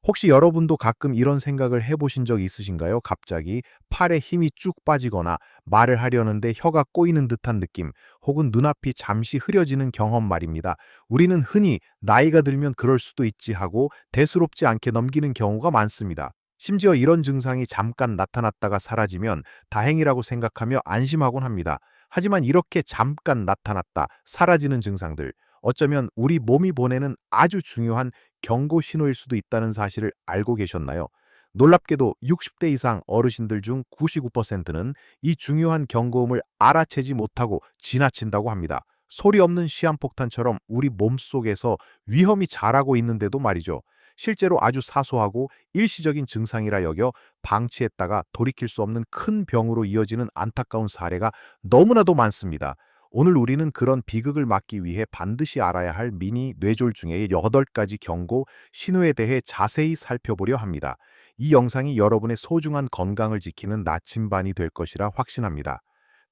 혹시 여러분도 가끔 이런 생각을 해보신 적 있으신가요? 갑자기 팔에 힘이 쭉 빠지거나 말을 하려는데 혀가 꼬이는 듯한 느낌, 혹은 눈앞이 잠시 흐려지는 경험 말입니다. 우리는 흔히 나이가 들면 그럴 수도 있지 하고 대수롭지 않게 넘기는 경우가 많습니다. 심지어 이런 증상이 잠깐 나타났다가 사라지면 다행이라고 생각하며 안심하곤 합니다. 하지만 이렇게 잠깐 나타났다 사라지는 증상들, 어쩌면 우리 몸이 보내는 아주 중요한 경고 신호일 수도 있다는 사실을 알고 계셨나요? 놀랍게도 60대 이상 어르신들 중 99%는 이 중요한 경고음을 알아채지 못하고 지나친다고 합니다. 소리 없는 시한폭탄처럼 우리 몸속에서 위험이 자라고 있는데도 말이죠. 실제로 아주 사소하고 일시적인 증상이라 여겨 방치했다가 돌이킬 수 없는 큰 병으로 이어지는 안타까운 사례가 너무나도 많습니다. 오늘 우리는 그런 비극을 막기 위해 반드시 알아야 할 미니 뇌졸중의 8가지 경고 신호에 대해 자세히 살펴보려 합니다. 이 영상이 여러분의 소중한 건강을 지키는 나침반이 될 것이라 확신합니다.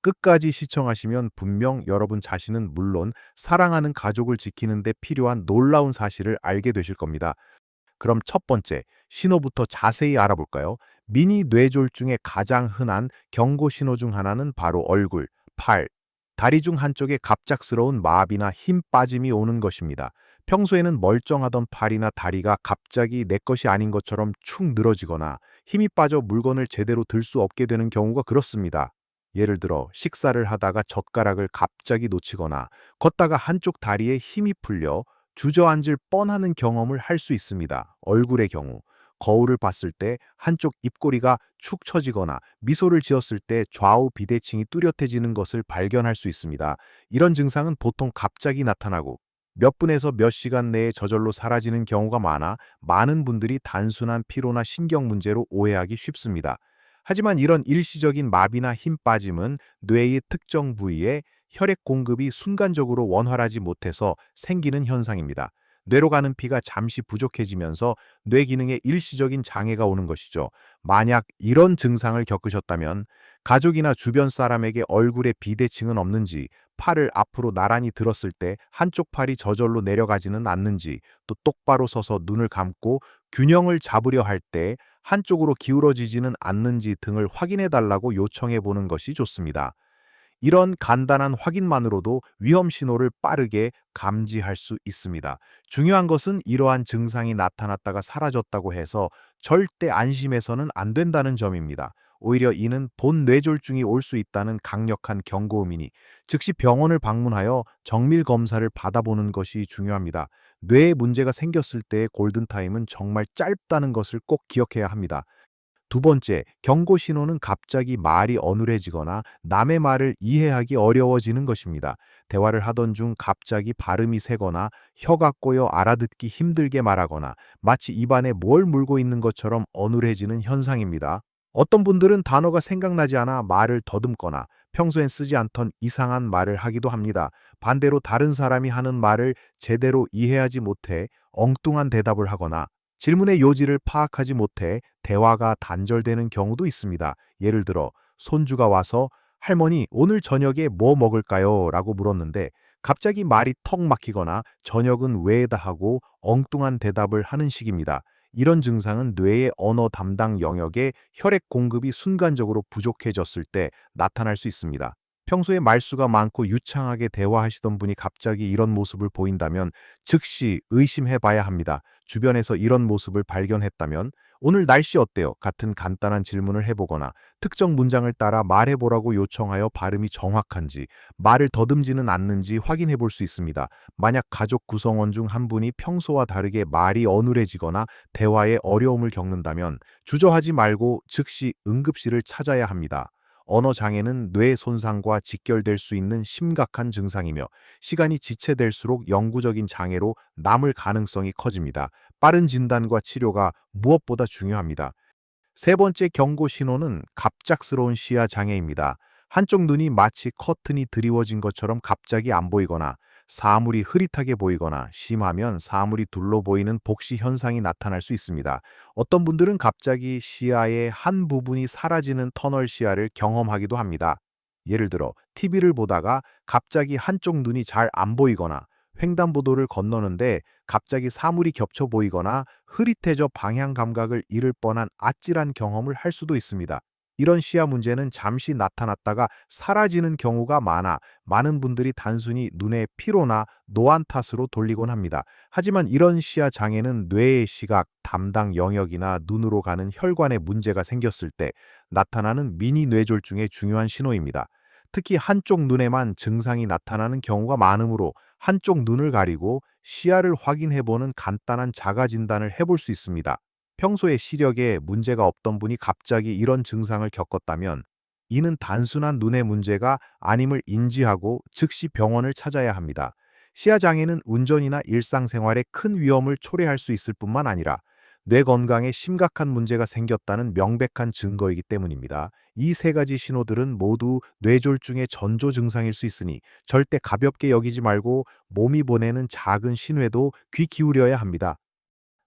끝까지 시청하시면 분명 여러분 자신은 물론 사랑하는 가족을 지키는 데 필요한 놀라운 사실을 알게 되실 겁니다. 그럼 첫 번째, 신호부터 자세히 알아볼까요? 미니 뇌졸중의 가장 흔한 경고 신호 중 하나는 바로 얼굴, 팔, 다리 중 한쪽에 갑작스러운 마비나 힘 빠짐이 오는 것입니다. 평소에는 멀쩡하던 팔이나 다리가 갑자기 내 것이 아닌 것처럼 축 늘어지거나 힘이 빠져 물건을 제대로 들 수 없게 되는 경우가 그렇습니다. 예를 들어 식사를 하다가 젓가락을 갑자기 놓치거나 걷다가 한쪽 다리에 힘이 풀려 주저앉을 뻔하는 경험을 할 수 있습니다. 얼굴의 경우, 거울을 봤을 때 한쪽 입꼬리가 축 처지거나 미소를 지었을 때 좌우 비대칭이 뚜렷해지는 것을 발견할 수 있습니다. 이런 증상은 보통 갑자기 나타나고 몇 분에서 몇 시간 내에 저절로 사라지는 경우가 많아 많은 분들이 단순한 피로나 신경 문제로 오해하기 쉽습니다. 하지만 이런 일시적인 마비나 힘 빠짐은 뇌의 특정 부위에 혈액 공급이 순간적으로 원활하지 못해서 생기는 현상입니다. 뇌로 가는 피가 잠시 부족해지면서 뇌 기능에 일시적인 장애가 오는 것이죠. 만약 이런 증상을 겪으셨다면 가족이나 주변 사람에게 얼굴에 비대칭은 없는지, 팔을 앞으로 나란히 들었을 때 한쪽 팔이 저절로 내려가지는 않는지, 또 똑바로 서서 눈을 감고 균형을 잡으려 할 때 한쪽으로 기울어지지는 않는지 등을 확인해 달라고 요청해 보는 것이 좋습니다. 이런 간단한 확인만으로도 위험 신호를 빠르게 감지할 수 있습니다. 중요한 것은 이러한 증상이 나타났다가 사라졌다고 해서 절대 안심해서는 안 된다는 점입니다. 오히려 이는 본 뇌졸중이 올 수 있다는 강력한 경고음이니 즉시 병원을 방문하여 정밀 검사를 받아보는 것이 중요합니다. 뇌에 문제가 생겼을 때의 골든타임은 정말 짧다는 것을 꼭 기억해야 합니다. 두 번째, 경고 신호는 갑자기 말이 어눌해지거나 남의 말을 이해하기 어려워지는 것입니다. 대화를 하던 중 갑자기 발음이 새거나 혀가 꼬여 알아듣기 힘들게 말하거나 마치 입안에 뭘 물고 있는 것처럼 어눌해지는 현상입니다. 어떤 분들은 단어가 생각나지 않아 말을 더듬거나 평소엔 쓰지 않던 이상한 말을 하기도 합니다. 반대로 다른 사람이 하는 말을 제대로 이해하지 못해 엉뚱한 대답을 하거나 질문의 요지를 파악하지 못해 대화가 단절되는 경우도 있습니다. 예를 들어 손주가 와서 "할머니, 오늘 저녁에 뭐 먹을까요? 라고 물었는데 갑자기 말이 턱 막히거나 "저녁은 왜다" 하고 엉뚱한 대답을 하는 식입니다. 이런 증상은 뇌의 언어 담당 영역에 혈액 공급이 순간적으로 부족해졌을 때 나타날 수 있습니다. 평소에 말수가 많고 유창하게 대화하시던 분이 갑자기 이런 모습을 보인다면 즉시 의심해 봐야 합니다. 주변에서 이런 모습을 발견했다면 "오늘 날씨 어때요?" 같은 간단한 질문을 해보거나 특정 문장을 따라 말해보라고 요청하여 발음이 정확한지, 말을 더듬지는 않는지 확인해 볼 수 있습니다. 만약 가족 구성원 중 한 분이 평소와 다르게 말이 어눌해지거나 대화에 어려움을 겪는다면 주저하지 말고 즉시 응급실을 찾아야 합니다. 언어 장애는 뇌 손상과 직결될 수 있는 심각한 증상이며 시간이 지체될수록 영구적인 장애로 남을 가능성이 커집니다. 빠른 진단과 치료가 무엇보다 중요합니다. 세 번째 경고 신호는 갑작스러운 시야 장애입니다. 한쪽 눈이 마치 커튼이 드리워진 것처럼 갑자기 안 보이거나 사물이 흐릿하게 보이거나 심하면 사물이 둘러 보이는 복시 현상이 나타날 수 있습니다. 어떤 분들은 갑자기 시야의 한 부분이 사라지는 터널 시야를 경험하기도 합니다. 예를 들어 TV를 보다가 갑자기 한쪽 눈이 잘 안 보이거나 횡단보도를 건너는데 갑자기 사물이 겹쳐 보이거나 흐릿해져 방향 감각을 잃을 뻔한 아찔한 경험을 할 수도 있습니다. 이런 시야 문제는 잠시 나타났다가 사라지는 경우가 많은 분들이 단순히 눈의 피로나 노안 탓으로 돌리곤 합니다. 하지만 이런 시야 장애는 뇌의 시각, 담당 영역이나 눈으로 가는 혈관에 문제가 생겼을 때 나타나는 미니 뇌졸중의 중요한 신호입니다. 특히 한쪽 눈에만 증상이 나타나는 경우가 많으므로 한쪽 눈을 가리고 시야를 확인해보는 간단한 자가 진단을 해볼 수 있습니다. 평소에 시력에 문제가 없던 분이 갑자기 이런 증상을 겪었다면 이는 단순한 눈의 문제가 아님을 인지하고 즉시 병원을 찾아야 합니다. 시야장애는 운전이나 일상생활에 큰 위험을 초래할 수 있을 뿐만 아니라 뇌 건강에 심각한 문제가 생겼다는 명백한 증거이기 때문입니다. 이 세 가지 신호들은 모두 뇌졸중의 전조 증상일 수 있으니 절대 가볍게 여기지 말고 몸이 보내는 작은 신호에도 귀 기울여야 합니다.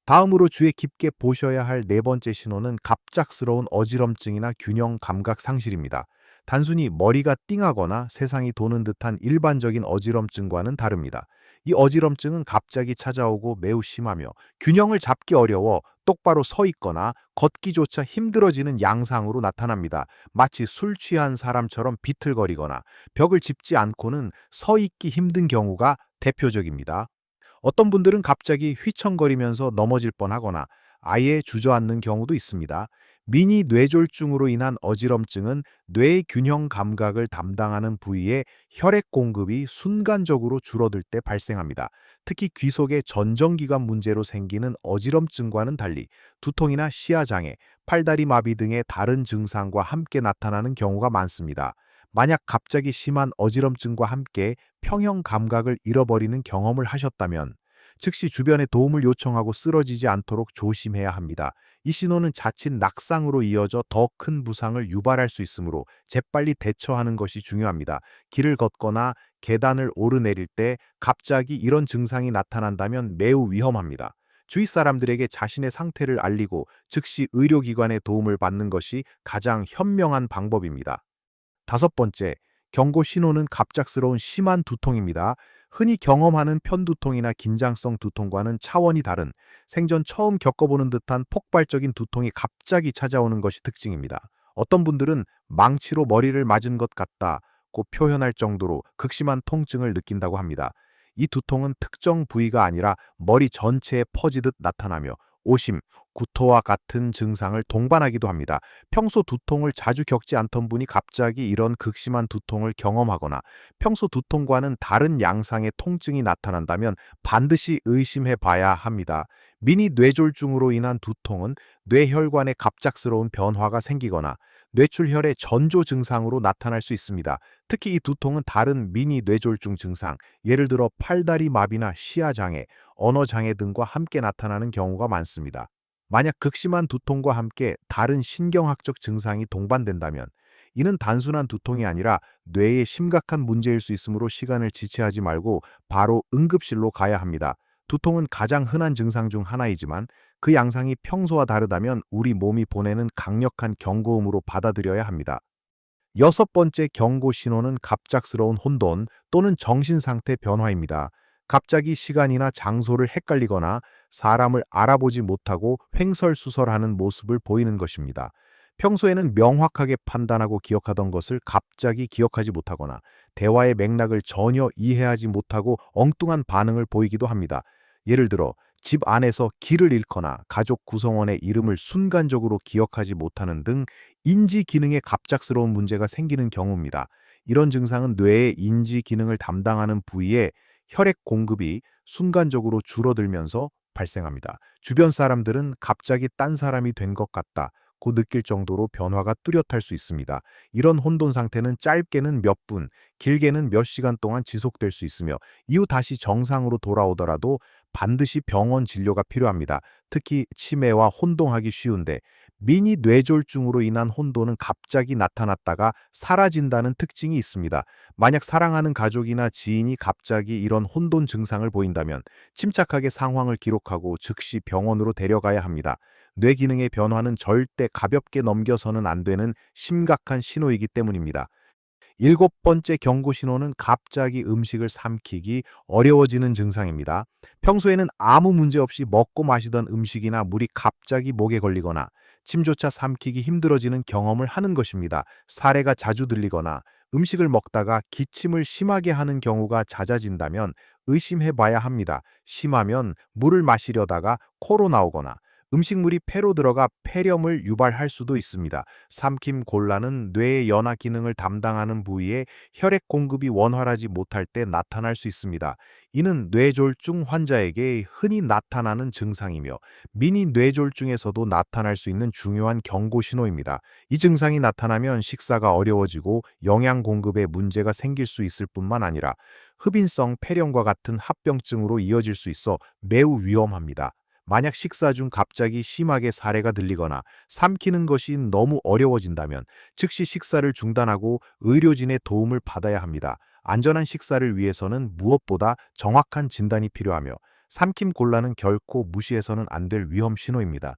다음으로 주의 깊게 보셔야 할 네 번째 신호는 갑작스러운 어지럼증이나 균형 감각 상실입니다. 단순히 머리가 띵하거나 세상이 도는 듯한 일반적인 어지럼증과는 다릅니다. 이 어지럼증은 갑자기 찾아오고 매우 심하며 균형을 잡기 어려워 똑바로 서 있거나 걷기조차 힘들어지는 양상으로 나타납니다. 마치 술 취한 사람처럼 비틀거리거나 벽을 짚지 않고는 서 있기 힘든 경우가 대표적입니다. 어떤 분들은 갑자기 휘청거리면서 넘어질 뻔하거나 아예 주저앉는 경우도 있습니다. 미니 뇌졸중으로 인한 어지럼증은 뇌의 균형 감각을 담당하는 부위에 혈액 공급이 순간적으로 줄어들 때 발생합니다. 특히 귀 속의 전정기관 문제로 생기는 어지럼증과는 달리 두통이나 시야장애, 팔다리 마비 등의 다른 증상과 함께 나타나는 경우가 많습니다. 만약 갑자기 심한 어지럼증과 함께 평형 감각을 잃어버리는 경험을 하셨다면 즉시 주변에 도움을 요청하고 쓰러지지 않도록 조심해야 합니다. 이 신호는 자칫 낙상으로 이어져 더 큰 부상을 유발할 수 있으므로 재빨리 대처하는 것이 중요합니다. 길을 걷거나 계단을 오르내릴 때 갑자기 이런 증상이 나타난다면 매우 위험합니다. 주위 사람들에게 자신의 상태를 알리고 즉시 의료기관의 도움을 받는 것이 가장 현명한 방법입니다. 다섯 번째, 경고 신호는 갑작스러운 심한 두통입니다. 흔히 경험하는 편두통이나 긴장성 두통과는 차원이 다른 생전 처음 겪어보는 듯한 폭발적인 두통이 갑자기 찾아오는 것이 특징입니다. 어떤 분들은 망치로 머리를 맞은 것 같다고 표현할 정도로 극심한 통증을 느낀다고 합니다. 이 두통은 특정 부위가 아니라 머리 전체에 퍼지듯 나타나며 오심, 구토와 같은 증상을 동반하기도 합니다. 평소 두통을 자주 겪지 않던 분이 갑자기 이런 극심한 두통을 경험하거나 평소 두통과는 다른 양상의 통증이 나타난다면 반드시 의심해 봐야 합니다. 미니 뇌졸중으로 인한 두통은 뇌혈관에 갑작스러운 변화가 생기거나 뇌출혈의 전조 증상으로 나타날 수 있습니다. 특히 이 두통은 다른 미니 뇌졸중 증상, 예를 들어 팔다리 마비나 시야장애, 언어장애 등과 함께 나타나는 경우가 많습니다. 만약 극심한 두통과 함께 다른 신경학적 증상이 동반된다면 이는 단순한 두통이 아니라 뇌에 심각한 문제일 수 있으므로 시간을 지체하지 말고 바로 응급실로 가야 합니다. 두통은 가장 흔한 증상 중 하나이지만 그 양상이 평소와 다르다면 우리 몸이 보내는 강력한 경고음으로 받아들여야 합니다. 여섯 번째 경고 신호는 갑작스러운 혼돈 또는 정신상태 변화입니다. 갑자기 시간이나 장소를 헷갈리거나 사람을 알아보지 못하고 횡설수설하는 모습을 보이는 것입니다. 평소에는 명확하게 판단하고 기억하던 것을 갑자기 기억하지 못하거나 대화의 맥락을 전혀 이해하지 못하고 엉뚱한 반응을 보이기도 합니다. 예를 들어 집 안에서 길을 잃거나 가족 구성원의 이름을 순간적으로 기억하지 못하는 등 인지 기능에 갑작스러운 문제가 생기는 경우입니다. 이런 증상은 뇌의 인지 기능을 담당하는 부위에 혈액 공급이 순간적으로 줄어들면서 발생합니다. 주변 사람들은 갑자기 딴 사람이 된 것 같다고 느낄 정도로 변화가 뚜렷할 수 있습니다. 이런 혼돈 상태는 짧게는 몇 분, 길게는 몇 시간 동안 지속될 수 있으며 이후 다시 정상으로 돌아오더라도 반드시 병원 진료가 필요합니다. 특히 치매와 혼동하기 쉬운데 미니 뇌졸중으로 인한 혼돈은 갑자기 나타났다가 사라진다는 특징이 있습니다. 만약 사랑하는 가족이나 지인이 갑자기 이런 혼돈 증상을 보인다면 침착하게 상황을 기록하고 즉시 병원으로 데려가야 합니다. 뇌 기능의 변화는 절대 가볍게 넘겨서는 안 되는 심각한 신호이기 때문입니다. 일곱 번째 경고 신호는 갑자기 음식을 삼키기 어려워지는 증상입니다. 평소에는 아무 문제 없이 먹고 마시던 음식이나 물이 갑자기 목에 걸리거나 침조차 삼키기 힘들어지는 경험을 하는 것입니다. 사례가 자주 들리거나 음식을 먹다가 기침을 심하게 하는 경우가 잦아진다면 의심해 봐야 합니다. 심하면 물을 마시려다가 코로 나오거나 음식물이 폐로 들어가 폐렴을 유발할 수도 있습니다. 삼킴 곤란은 뇌의 연화 기능을 담당하는 부위에 혈액 공급이 원활하지 못할 때 나타날 수 있습니다. 이는 뇌졸중 환자에게 흔히 나타나는 증상이며 미니 뇌졸중에서도 나타날 수 있는 중요한 경고 신호입니다. 이 증상이 나타나면 식사가 어려워지고 영양 공급에 문제가 생길 수 있을 뿐만 아니라 흡인성 폐렴과 같은 합병증으로 이어질 수 있어 매우 위험합니다. 만약 식사 중 갑자기 심하게 사례가 들리거나 삼키는 것이 너무 어려워진다면 즉시 식사를 중단하고 의료진의 도움을 받아야 합니다. 안전한 식사를 위해서는 무엇보다 정확한 진단이 필요하며 삼킴 곤란은 결코 무시해서는 안 될 위험 신호입니다.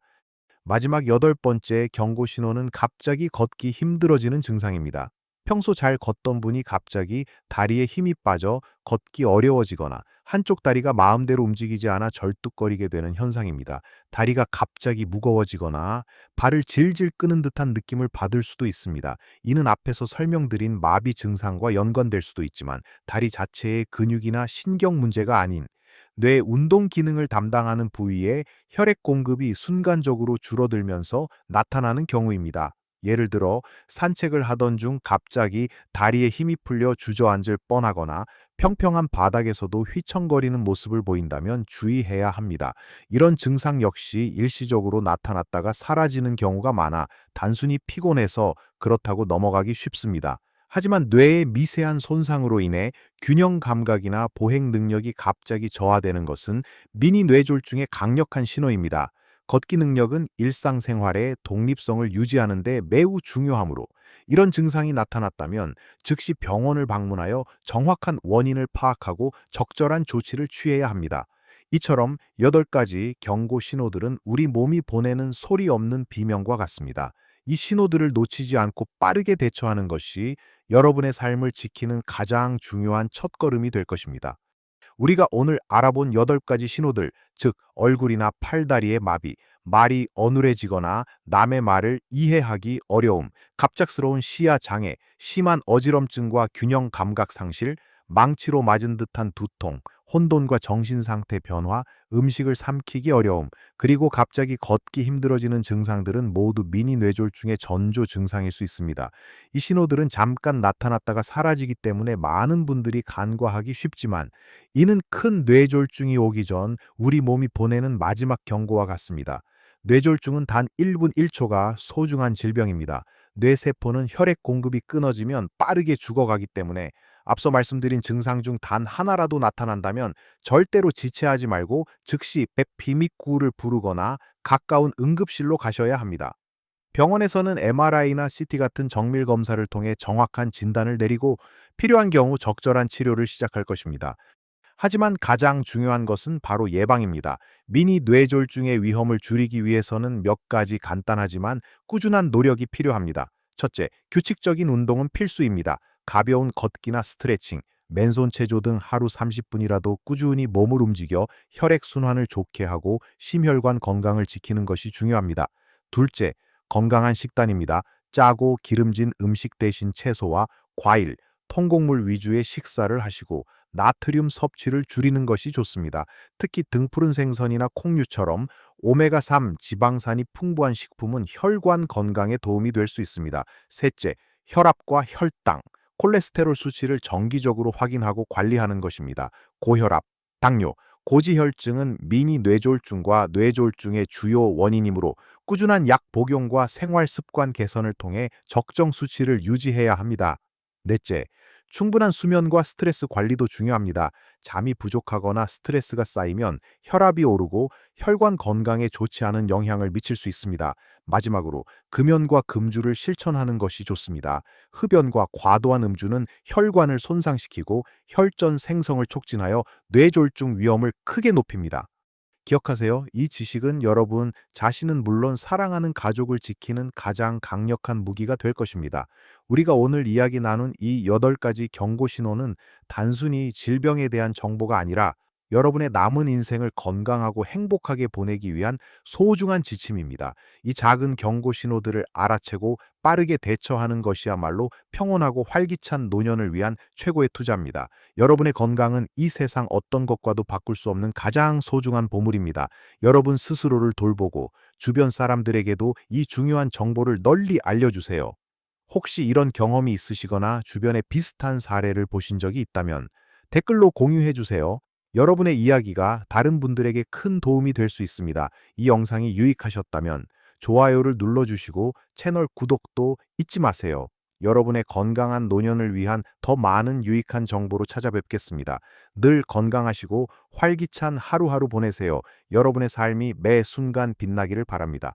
마지막 여덟 번째 경고 신호는 갑자기 걷기 힘들어지는 증상입니다. 평소 잘 걷던 분이 갑자기 다리에 힘이 빠져 걷기 어려워지거나 한쪽 다리가 마음대로 움직이지 않아 절뚝거리게 되는 현상입니다. 다리가 갑자기 무거워지거나 발을 질질 끄는 듯한 느낌을 받을 수도 있습니다. 이는 앞에서 설명드린 마비 증상과 연관될 수도 있지만 다리 자체의 근육이나 신경 문제가 아닌 뇌 운동 기능을 담당하는 부위에 혈액 공급이 순간적으로 줄어들면서 나타나는 경우입니다. 예를 들어 산책을 하던 중 갑자기 다리에 힘이 풀려 주저앉을 뻔하거나 평평한 바닥에서도 휘청거리는 모습을 보인다면 주의해야 합니다. 이런 증상 역시 일시적으로 나타났다가 사라지는 경우가 많아 단순히 피곤해서 그렇다고 넘어가기 쉽습니다. 하지만 뇌의 미세한 손상으로 인해 균형 감각이나 보행 능력이 갑자기 저하되는 것은 미니 뇌졸중의 강력한 신호입니다. 걷기 능력은 일상생활의 독립성을 유지하는 데 매우 중요하므로 이런 증상이 나타났다면 즉시 병원을 방문하여 정확한 원인을 파악하고 적절한 조치를 취해야 합니다. 이처럼 8가지 경고 신호들은 우리 몸이 보내는 소리 없는 비명과 같습니다. 이 신호들을 놓치지 않고 빠르게 대처하는 것이 여러분의 삶을 지키는 가장 중요한 첫걸음이 될 것입니다. 우리가 오늘 알아본 8가지 신호들, 즉 얼굴이나 팔다리의 마비, 말이 어눌해지거나 남의 말을 이해하기 어려움, 갑작스러운 시야 장애, 심한 어지럼증과 균형 감각 상실, 망치로 맞은 듯한 두통, 혼돈과 정신 상태 변화, 음식을 삼키기 어려움, 그리고 갑자기 걷기 힘들어지는 증상들은 모두 미니 뇌졸중의 전조 증상일 수 있습니다. 이 신호들은 잠깐 나타났다가 사라지기 때문에 많은 분들이 간과하기 쉽지만 이는 큰 뇌졸중이 오기 전 우리 몸이 보내는 마지막 경고와 같습니다. 뇌졸중은 단 1분 1초가 소중한 질병입니다. 뇌세포는 혈액 공급이 끊어지면 빠르게 죽어가기 때문에 앞서 말씀드린 증상 중 단 하나라도 나타난다면 절대로 지체하지 말고 즉시 비밀구를 부르거나 가까운 응급실로 가셔야 합니다. 병원에서는 MRI나 CT 같은 정밀 검사를 통해 정확한 진단을 내리고 필요한 경우 적절한 치료를 시작할 것입니다. 하지만 가장 중요한 것은 바로 예방입니다. 미니 뇌졸중의 위험을 줄이기 위해서는 몇 가지 간단하지만 꾸준한 노력이 필요합니다. 첫째, 규칙적인 운동은 필수입니다. 가벼운 걷기나 스트레칭, 맨손 체조 등 하루 30분이라도 꾸준히 몸을 움직여 혈액순환을 좋게 하고 심혈관 건강을 지키는 것이 중요합니다. 둘째, 건강한 식단입니다. 짜고 기름진 음식 대신 채소와 과일, 통곡물 위주의 식사를 하시고 나트륨 섭취를 줄이는 것이 좋습니다. 특히 등푸른 생선이나 콩류처럼 오메가3 지방산이 풍부한 식품은 혈관 건강에 도움이 될 수 있습니다. 셋째, 혈압과 혈당, 콜레스테롤 수치를 정기적으로 확인하고 관리하는 것입니다. 고혈압, 당뇨, 고지혈증은 미니 뇌졸중과 뇌졸중의 주요 원인이므로 꾸준한 약 복용과 생활 습관 개선을 통해 적정 수치를 유지해야 합니다. 넷째, 충분한 수면과 스트레스 관리도 중요합니다. 잠이 부족하거나 스트레스가 쌓이면 혈압이 오르고 혈관 건강에 좋지 않은 영향을 미칠 수 있습니다. 마지막으로 금연과 금주를 실천하는 것이 좋습니다. 흡연과 과도한 음주는 혈관을 손상시키고 혈전 생성을 촉진하여 뇌졸중 위험을 크게 높입니다. 기억하세요. 이 지식은 여러분 자신은 물론 사랑하는 가족을 지키는 가장 강력한 무기가 될 것입니다. 우리가 오늘 이야기 나눈 이 8가지 경고 신호는 단순히 질병에 대한 정보가 아니라 여러분의 남은 인생을 건강하고 행복하게 보내기 위한 소중한 지침입니다. 이 작은 경고 신호들을 알아채고 빠르게 대처하는 것이야말로 평온하고 활기찬 노년을 위한 최고의 투자입니다. 여러분의 건강은 이 세상 어떤 것과도 바꿀 수 없는 가장 소중한 보물입니다. 여러분 스스로를 돌보고 주변 사람들에게도 이 중요한 정보를 널리 알려주세요. 혹시 이런 경험이 있으시거나 주변에 비슷한 사례를 보신 적이 있다면 댓글로 공유해 주세요. 여러분의 이야기가 다른 분들에게 큰 도움이 될 수 있습니다. 이 영상이 유익하셨다면 좋아요를 눌러주시고 채널 구독도 잊지 마세요. 여러분의 건강한 노년을 위한 더 많은 유익한 정보로 찾아뵙겠습니다. 늘 건강하시고 활기찬 하루하루 보내세요. 여러분의 삶이 매 순간 빛나기를 바랍니다.